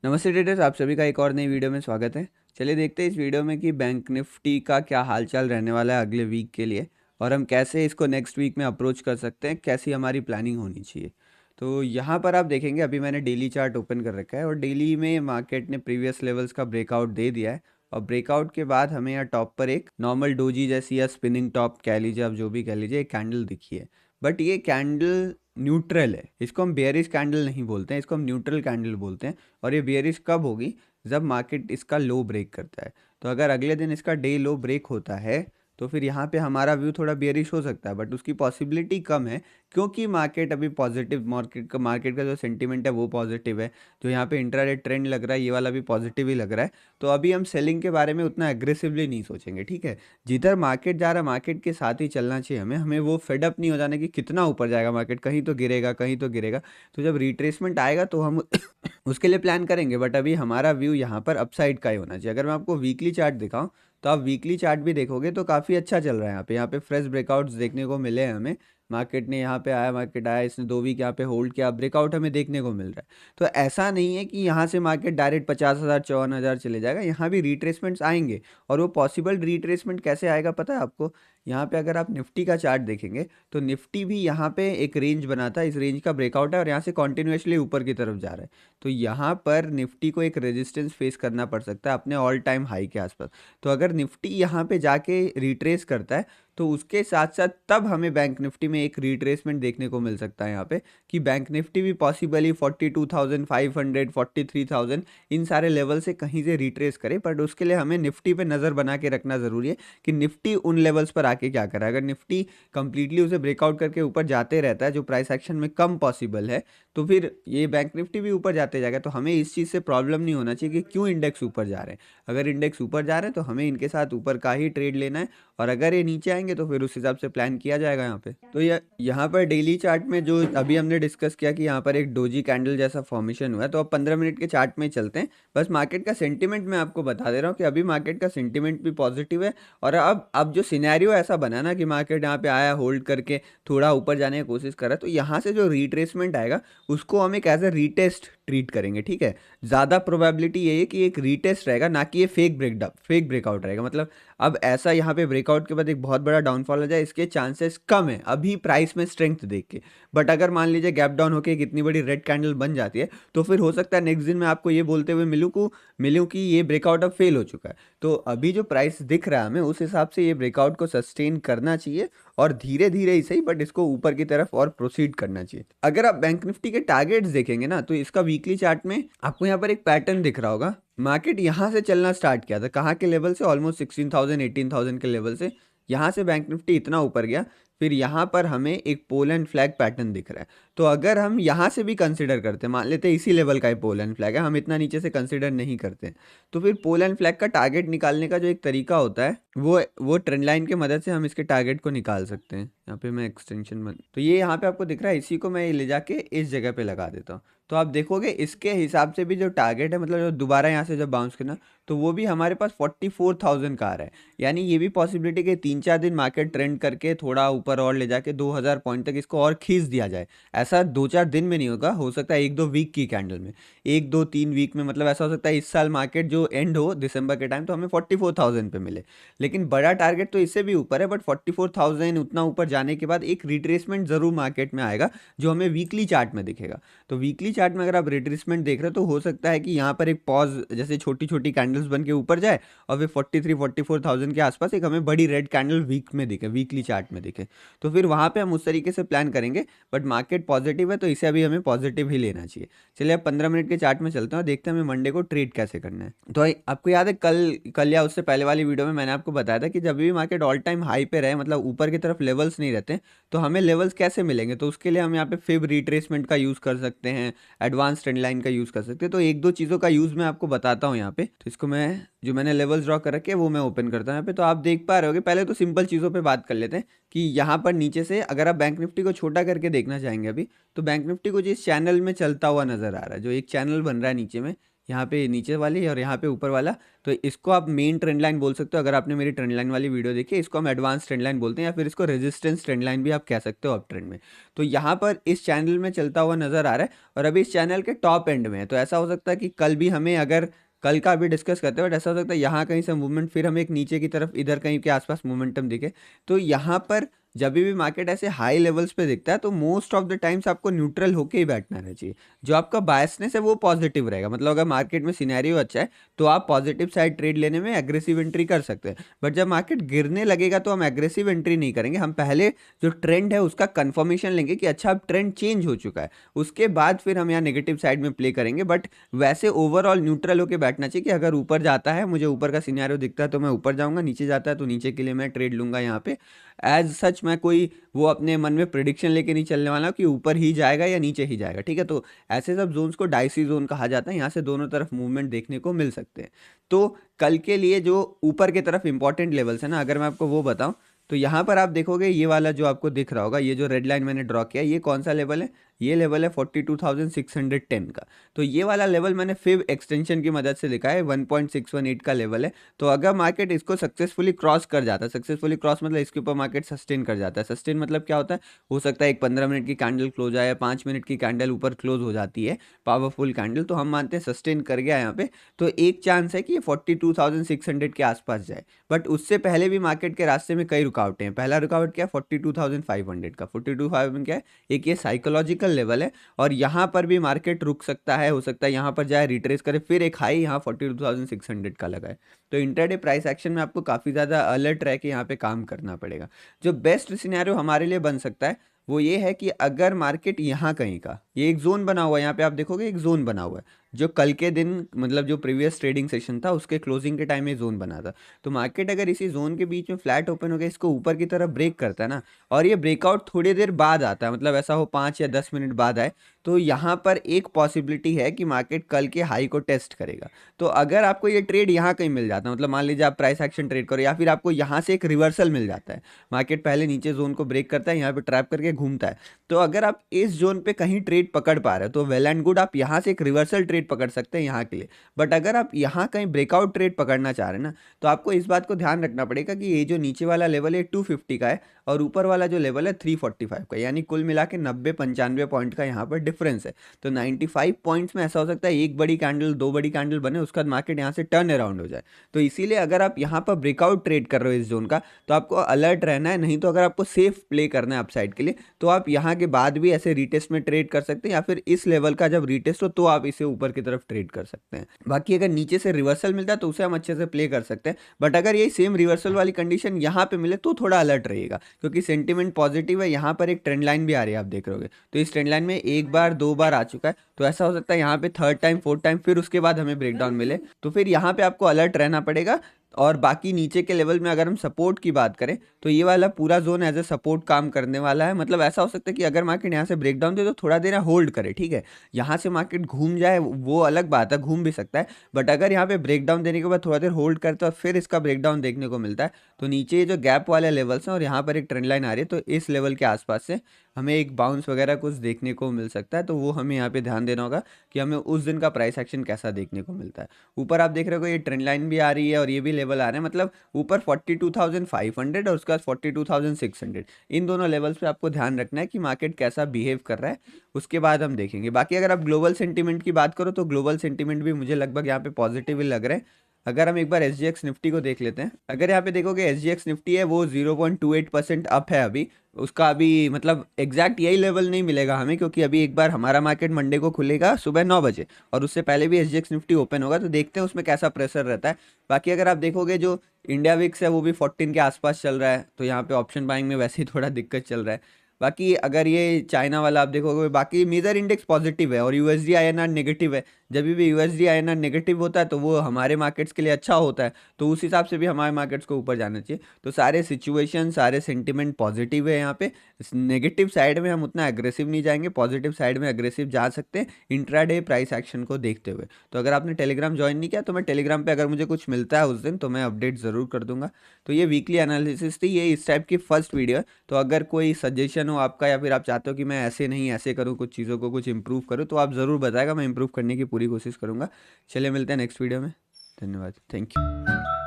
नमस्ते ट्रेडर्स, आप सभी का एक और नई वीडियो में स्वागत है। चलिए देखते हैं इस वीडियो में कि बैंक निफ्टी का क्या हालचाल रहने वाला है अगले वीक के लिए और हम कैसे इसको नेक्स्ट वीक में अप्रोच कर सकते हैं, कैसी हमारी प्लानिंग होनी चाहिए। तो यहाँ पर आप देखेंगे अभी मैंने डेली चार्ट ओपन कर रखा है और डेली में मार्केट ने प्रीवियस लेवल्स का ब्रेकआउट दे दिया है। और ब्रेकआउट के बाद हमें यहाँ टॉप पर एक नॉर्मल डोजी जैसी या स्पिनिंग टॉप कह लीजिए, आप जो भी कह लीजिए, एक कैंडल दिखी है। बट ये कैंडल न्यूट्रल है, इसको हम बेयरिश कैंडल नहीं बोलते हैं, इसको हम न्यूट्रल कैंडल बोलते हैं। और ये बेयरिश कब होगी? जब मार्केट इसका लो ब्रेक करता है। तो अगर अगले दिन इसका डे लो ब्रेक होता है तो फिर यहाँ पे हमारा व्यू थोड़ा बेयरिश हो सकता है, बट उसकी पॉसिबिलिटी कम है क्योंकि मार्केट अभी पॉजिटिव, मार्केट का जो सेंटीमेंट है वो पॉजिटिव है। जो यहाँ पे इंट्राडे ट्रेंड लग रहा है ये वाला भी पॉजिटिव ही लग रहा है। तो अभी हम सेलिंग के बारे में उतना एग्रेसिवली नहीं सोचेंगे, ठीक है। जिधर मार्केट जा रहा है मार्केट के साथ ही चलना चाहिए हमें हमें वो फेडअप नहीं हो जाना कि कितना ऊपर जाएगा मार्केट, कहीं तो गिरेगा कहीं तो गिरेगा। तो जब रिट्रेसमेंट आएगा तो हम उसके लिए प्लान करेंगे, बट अभी हमारा व्यू यहाँ पर अपसाइड का ही होना चाहिए। अगर मैं आपको वीकली चार्ट दिखाऊं तो आप वीकली चार्ट भी देखोगे तो काफ़ी अच्छा चल रहा है। यहाँ पे फ्रेश ब्रेकआउट्स देखने को मिले हैं हमें। मार्केट ने यहाँ पे आया, मार्केट आया, इसने 2 वीक यहाँ पे होल्ड किया, ब्रेकआउट हमें देखने को मिल रहा है। तो ऐसा नहीं है कि यहाँ से मार्केट डायरेक्ट 50,000 54,000 चले जाएगा, यहाँ भी रिट्रेसमेंट्स आएंगे। और वो पॉसिबल रिट्रेसमेंट कैसे आएगा पता है आपको? यहाँ पे अगर आप निफ्टी का चार्ट देखेंगे तो निफ्टी भी यहाँ पे एक रेंज बनाता है, इस रेंज का ब्रेकआउट है और यहाँ से कॉन्टिन्यूसली ऊपर की तरफ जा रहा है। तो यहाँ पर निफ्टी को एक रेजिस्टेंस फेस करना पड़ सकता है अपने ऑल टाइम हाई के आसपास। तो अगर निफ्टी यहाँ पे जाके रिट्रेस करता है तो उसके साथ साथ तब हमें बैंक निफ्टी में एक रिट्रेसमेंट देखने को मिल सकता है यहाँ पे, कि बैंक निफ्टी भी पॉसिबली 42,500 43,000 इन सारे लेवल से कहीं से रिट्रेस करे। बट उसके लिए हमें निफ्टी पे नज़र बना के रखना ज़रूरी है कि निफ्टी उन लेवल्स पर आके क्या करा। अगर निफ्टी कंप्लीटली उसे ब्रेकआउट करके ऊपर जाते रहता है जो प्राइस एक्शन में कम पॉसिबल है, तो फिर ये बैंक निफ्टी भी ऊपर जाते जाएगा। तो हमें इस चीज़ से प्रॉब्लम नहीं होना चाहिए कि क्यों इंडेक्स ऊपर जा रहे हैं। अगर इंडेक्स ऊपर जा रहे हैं तो हमें इनके साथ ऊपर का ही ट्रेड लेना है, और अगर ये नीचे आएंगे तो फिर उस हिसाब से प्लान किया जाएगा यहाँ पे। तो यहाँ पर डेली चार्ट में जो अभी हमने डिस्कस किया कि यहाँ पर एक डोजी कैंडल जैसा फॉर्मेशन हुआ है, तो अब 15 मिनट के चार्ट में चलते हैं। बस मार्केट का सेंटीमेंट मैं आपको बता दे रहा हूँ कि अभी मार्केट का सेंटीमेंट भी पॉजिटिव है। और अब जो सिनेरियो ऐसा बना ना कि मार्केट यहाँ पे आया, होल्ड करके थोड़ा ऊपर जाने की कोशिश कर रहा है, तो यहाँ से जो रिट्रेसमेंट आएगा उसको हम एक एज ए रीटेस्ट ट्रीट करेंगे, ठीक है। ज़्यादा प्रोबेबिलिटी ये है कि एक रीटेस्ट रहेगा, ना कि ये फेक ब्रेकआउट रहेगा। मतलब अब ऐसा यहाँ पे ब्रेकआउट के बाद एक बहुत बड़ा डाउनफॉल हो जाए इसके चांसेस कम है अभी प्राइस में स्ट्रेंथ देख के। बट अगर मान लीजिए गैप डाउन होकर एक इतनी बड़ी रेड कैंडल बन जाती है तो फिर हो सकता है नेक्स्ट दिन मैं आपको ये बोलते हुए मिलूँ कि ये ब्रेकआउट अब फेल हो चुका है। तो अभी जो प्राइस दिख रहा है हमें उस हिसाब से ये ब्रेकआउट को सस्टेन करना चाहिए और धीरे धीरे ही सही बट इसको ऊपर की तरफ और प्रोसीड करना चाहिए। अगर आप बैंक निफ्टी के टारगेट्स देखेंगे ना तो इसका वीकली चार्ट में आपको यहाँ पर एक पैटर्न दिख रहा होगा। मार्केट यहाँ से चलना स्टार्ट किया था, कहाँ के लेवल से? ऑलमोस्ट 16,000 18,000 के लेवल से यहाँ से बैंक निफ्टी इतना ऊपर गया। फिर यहाँ पर हमें एक पोल एंड फ्लैग पैटर्न दिख रहा है। तो अगर हम यहाँ से भी कंसिडर करते हैं, मान लेते हैं इसी लेवल का ही पोल एंड फ्लैग है, हम इतना नीचे से कंसिडर नहीं करते हैं, तो फिर पोल एंड फ्लैग का टारगेट निकालने का जो एक तरीका होता है वो ट्रेंड लाइन की मदद से हम इसके टारगेट को निकाल सकते हैं। यहाँ पे मैं एक्सटेंशन बन, तो ये यहाँ पे आपको दिख रहा है, इसी को मैं ले जाके इस जगह पे लगा देता हूँ। तो आप देखोगे इसके हिसाब से भी जो टारगेट है, मतलब जो दोबारा यहाँ से जब बाउंस करना, तो वो भी हमारे पास 44,000 का आ रहा है। यानी ये भी पॉसिबिलिटी कि 3-4 दिन मार्केट ट्रेंड करके थोड़ा ऊपर और ले जाके 2,000 पॉइंट तक इसको और खींच दिया जाए। ऐसा 2-4 दिन में नहीं होगा, हो सकता है 1-2 वीक की कैंडल में, 1-2-3 वीक में। मतलब ऐसा हो सकता है इस साल मार्केट जो एंड हो दिसंबर के टाइम तो हमें 44,000 पे मिले। लेकिन बड़ा टारगेट तो इससे भी ऊपर है, बट 44,000 उतना ऊपर जाने के बाद एक रिट्रेसमेंट जरूर मार्केट में आएगा जो हमें वीकली चार्ट में दिखेगा। तो वीकली चार्ट में अगर आप रिट्रेसमेंट देख रहे हो तो हो सकता है कि यहाँ पर एक पॉज जैसे छोटी छोटी कैंडल्स बन के ऊपर जाए और फिर 43-44,000 के आसपास एक हमें बड़ी रेड कैंडल वीक में दिखे, वीकली चार्ट में दिखे। तो फिर वहाँ पे हम उस तरीके से प्लान करेंगे। बट मार्केट पॉजिटिव है तो इसे अभी हमें पॉजिटिव ही लेना चाहिए। चलिए अब 15 मिनट के चार्ट में चलते हैं और देखते हैं हमें मंडे को ट्रेड कैसे करना है। तो आपको याद है कल या उससे पहले वाली वीडियो में मैंने आपको बताया था कि जब भी मार्केट ऑल टाइम हाई पे रहे, मतलब ऊपर की तरफ लेवल्स नहीं रहते, तो हमें लेवल्स कैसे मिलेंगे? तो उसके लिए हम यहाँ पे फिब रिट्रेसमेंट का यूज़ कर सकते हैं, एडवांस ट्रेंड लाइन का यूज़ कर सकते हैं। तो एक दो चीज़ों का यूज़ मैं आपको बताता हूँ यहाँ पे। तो इसको मैंने लेवल्स ड्रॉ कर रखे हैं वो मैं ओपन करता हूँ यहाँ पे। तो आप देख पा रहे होगे, पहले तो सिंपल चीज़ों पे बात कर लेते हैं कि यहाँ पर नीचे से अगर आप बैंक निफ्टी को छोटा करके देखना चाहेंगे अभी, तो बैंक निफ्टी को जिस चैनल में चलता हुआ नज़र आ रहा है, जो एक चैनल बन रहा है नीचे में, यहाँ पे नीचे वाली और यहाँ पे ऊपर वाला। तो इसको आप मेन ट्रेंड लाइन बोल सकते हो, अगर आपने मेरी ट्रेंड लाइन वाली वीडियो देखी है। इसको हम एडवांस ट्रेंड लाइन बोलते हैं, या फिर इसको रेजिस्टेंस ट्रेंड लाइन भी आप कह सकते हो अप ट्रेंड में। तो यहाँ पर इस चैनल में चलता हुआ नज़र आ रहा है, और अभी इस चैनल के टॉप एंड में है। तो ऐसा हो सकता है कि कल भी हमें, अगर कल का अभी डिस्कस करते हैं, बट ऐसा हो सकता है यहाँ कहीं से मूवमेंट, फिर हमें एक नीचे की तरफ इधर कहीं के आसपास मोमेंटम दिखे। तो यहाँ पर जब भी मार्केट ऐसे हाई लेवल्स पे दिखता है, तो मोस्ट ऑफ द टाइम्स आपको न्यूट्रल होके ही बैठना रहना चाहिए। जो आपका बायसनेस है वो पॉजिटिव रहेगा, मतलब अगर मार्केट में सिनेरियो अच्छा है तो आप पॉजिटिव साइड ट्रेड लेने में एग्रेसिव एंट्री कर सकते हैं। बट जब मार्केट गिरने लगेगा तो हम एग्रेसिव एंट्री नहीं करेंगे, हम पहले जो ट्रेंड है उसका कंफर्मेशन लेंगे कि अच्छा अब ट्रेंड चेंज हो चुका है, उसके बाद फिर हम यहाँ नेगेटिव साइड में प्ले करेंगे। बट वैसे ओवरऑल न्यूट्रल होकर बैठना चाहिए कि अगर ऊपर जाता है, मुझे ऊपर का सिनेरियो दिखता है तो मैं ऊपर जाऊंगा, नीचे जाता है तो नीचे के लिए मैं ट्रेड लूंगा। यहाँ पे एज सच मैं कोई वो अपने मन में प्रिडिक्शन लेके नहीं चलने वाला कि ऊपर ही जाएगा या नीचे ही जाएगा, ठीक है। तो ऐसे सब जोन्स को डाइसी जोन कहा जाता है, यहाँ से दोनों तरफ मूवमेंट देखने को मिल सकते हैं। तो कल के लिए जो ऊपर की तरफ इंपॉर्टेंट लेवल्स है ना, अगर मैं आपको वो बताऊं, तो यहाँ पर आप देखोगे ये वाला जो आपको दिख रहा होगा, ये जो रेड लाइन मैंने ड्रॉ किया, ये कौन सा लेवल है? ये लेवल है 42,610 का। तो ये वाला लेवल मैंने फिब एक्सटेंशन की मदद से लिखा है, 1.618 का लेवल है। तो अगर मार्केट इसको सक्सेसफुली क्रॉस कर जाता है, सक्सेसफुली क्रॉस मतलब इसके ऊपर मार्केट सस्टेन कर जाता है। सस्टेन मतलब क्या होता है? हो सकता है एक 15 मिनट की कैंडल क्लोज आए या 5 मिनट की कैंडल ऊपर क्लोज हो जाती है, पावरफुल कैंडल, तो हम मानते हैं सस्टेन कर गया यहाँ पे। तो एक चांस है कि ये 42,600 के आसपास जाए। बट उससे पहले भी मार्केट के रास्ते में कई रुकावटें हैं। पहला रुकावट क्या है? 42,500 का। 42,500 क्या है? एक ये साइकोलॉजिकल लेवल है, और यहाँ पर भी मार्केट रुक सकता है, हो सकता है यहाँ पर जाए, रिट्रेस करे, फिर एक हाई यहाँ 42,600 का लगा है। तो इंटरडे प्राइस एक्शन में आपको काफ़ी ज़्यादा अलर्ट रह के यहाँ पे काम करना पड़ेगा। जो बेस्ट सिनेरियो हमारे लिए बन सकता है वो ये है कि अगर मार्केट यहाँ कहीं का, ये एक जोन बना हुआ है, यहाँ पे आप देखोगे एक जोन बना हुआ है, जो कल के दिन मतलब जो प्रीवियस ट्रेडिंग सेशन था उसके क्लोजिंग के टाइम में जोन बना था। तो मार्केट अगर इसी जोन के बीच में फ्लैट ओपन हो गया, इसको ऊपर की तरफ ब्रेक करता है ना, और ये ब्रेकआउट थोड़ी देर बाद आता है, मतलब ऐसा हो 5 या 10 मिनट बाद आए, तो यहाँ पर एक पॉसिबिलिटी है कि मार्केट कल के हाई को टेस्ट करेगा। तो अगर आपको ये ट्रेड यहाँ कहीं मिल जाता है, मतलब मान लीजिए आप प्राइस एक्शन ट्रेड करो, या फिर आपको यहाँ से एक रिवर्सल मिल जाता है, मार्केट पहले नीचे जोन को ब्रेक करता है, यहाँ पे ट्रैप करके घूमता है, तो अगर आप इस जोन पे कहीं ट्रेड पकड़ पा रहे हो तो वेल एंड गुड, आप यहाँ से एक रिवर्सल ट्रेड पकड़ सकते हैं यहाँ के लिए। बट अगर आप यहाँ कहीं ब्रेकआउट ट्रेड पकड़ना चाह रहे हैं ना, तो आपको इस बात को ध्यान रखना पड़ेगा कि ये जो नीचे वाला लेवल है 250 का है, और ऊपर वाला जो लेवल है 345 का, यानी कुल मिला के 90-95 पॉइंट का यहाँ पर डिफरेंस है। तो 95 पॉइंट्स में ऐसा हो सकता है एक बड़ी कैंडल, दो बड़ी कैंडल बने, उसका मार्केट यहाँ से टर्न अराउंड हो जाए। तो इसीलिए अगर आप यहाँ पर ब्रेकआउट ट्रेड कर रहे हो इस जोन का, तो आपको अलर्ट रहना है। नहीं तो अगर आपको सेफ प्ले करना है अपसाइड के लिए, तो आप यहाँ के बाद भी ऐसे रीटेस्ट में ट्रेड कर सकते हैं, या फिर इस लेवल का जब रीटेस्ट हो तो आप इसे ऊपर की तरफ ट्रेड कर सकते हैं। बाकी अगर नीचे से रिवर्सल मिलता है तो उसे हम अच्छे से प्ले कर सकते हैं। बट अगर यही सेम रिवर्सल वाली कंडीशन यहाँ पे मिले तो थोड़ा अलर्ट रहिएगा, क्योंकि सेंटीमेंट पॉजिटिव है। यहाँ पर एक ट्रेंड लाइन भी आ रही है, आप देख रहे होगे। तो इस ट्रेंड लाइन में एक बार दो बार आ चुका है, तो ऐसा हो सकता है यहाँ पे थर्ड टाइम फोर्थ टाइम फिर उसके बाद हमें ब्रेकडाउन मिले, तो फिर यहाँ पे आपको अलर्ट रहना पड़ेगा। और बाकी नीचे के लेवल में अगर हम सपोर्ट की बात करें, तो ये वाला पूरा जोन एज ए सपोर्ट काम करने वाला है। मतलब ऐसा हो सकता है कि अगर मार्केट यहाँ से ब्रेकडाउन दे तो थोड़ा देर होल्ड करे, ठीक है। यहाँ से मार्केट घूम जाए वो अलग बात है, घूम भी सकता है। बट अगर यहाँ पे ब्रेकडाउन देने के बाद थोड़ा देर होल्ड करता है और फिर इसका ब्रेकडाउन देखने को मिलता है, तो नीचे जो गैप वाले लेवल्स हैं और यहाँ पर एक ट्रेंड लाइन आ रही है, तो इस लेवल के आसपास से हमें एक बाउंस वगैरह कुछ देखने को मिल सकता है। तो वो हमें यहाँ पे ध्यान देना होगा कि हमें उस दिन का प्राइस एक्शन कैसा देखने को मिलता है। ऊपर आप देख रहे हो ये ट्रेंड लाइन भी आ रही है और ये भी लेवल आ रहे हैं, मतलब ऊपर 42,500 और उसके बाद 42,600, इन दोनों लेवल्स पे आपको ध्यान रखना है कि मार्केट कैसा बिहेव कर रहा है, उसके बाद हम देखेंगे। बाकी अगर आप ग्लोबल सेंटीमेंट की बात करो तो ग्लोबल सेंटीमेंट भी मुझे लगभग यहाँ पे पॉजिटिव ही लग रहा है। अगर हम एक बार SGX निफ्टी को देख लेते हैं, अगर यहाँ पे देखोगे SGX निफ्टी है वो 0.28% अप है अभी। उसका अभी मतलब एग्जैक्ट यही लेवल नहीं मिलेगा हमें, क्योंकि अभी एक बार हमारा मार्केट मंडे को खुलेगा सुबह 9 बजे, और उससे पहले भी SGX निफ्टी ओपन होगा, तो देखते हैं उसमें कैसा प्रेशर रहता है। बाकी अगर आप देखोगे जो इंडिया विक्स है वो भी 14 के आसपास चल रहा है, तो यहाँ पे ऑप्शन बाइंग में वैसे ही थोड़ा दिक्कत चल रहा है। बाकी अगर ये चाइना वाला आप देखोगे, बाकी मेजर इंडेक्स पॉजिटिव है और USD INR नेगेटिव है। जब भी USD INR नेगेटिव होता है तो वो हमारे मार्केट्स के लिए अच्छा होता है, तो उस हिसाब से भी हमारे मार्केट्स को ऊपर जाना चाहिए। तो सारे सिचुएशन, सारे सेंटिमेंट पॉजिटिव है यहाँ पे। नेगेटिव साइड में हम उतना एग्रेसिव नहीं जाएंगे, पॉजिटिव साइड में एग्रेसिव जा सकते हैं इंट्राडे प्राइस एक्शन को देखते हुए। तो अगर आपने टेलीग्राम ज्वाइन नहीं किया तो मैं टेलीग्राम पे अगर मुझे कुछ मिलता है उस दिन तो मैं अपडेट ज़रूर कर दूंगा। तो ये वीकली एनालिसिस थी, ये इस टाइप की फर्स्ट वीडियो है। तो अगर कोई सजेशन हो आपका, या फिर आप चाहते हो कि मैं ऐसे नहीं ऐसे करूँ, कुछ चीज़ों को कुछ इंप्रूव करूँ, तो आप ज़रूर बताएगा, मैं इंप्रूव करने की पूरी पूरी कोशिश करूँगा। चलिए मिलते हैं नेक्स्ट वीडियो में। धन्यवाद, थैंक यू।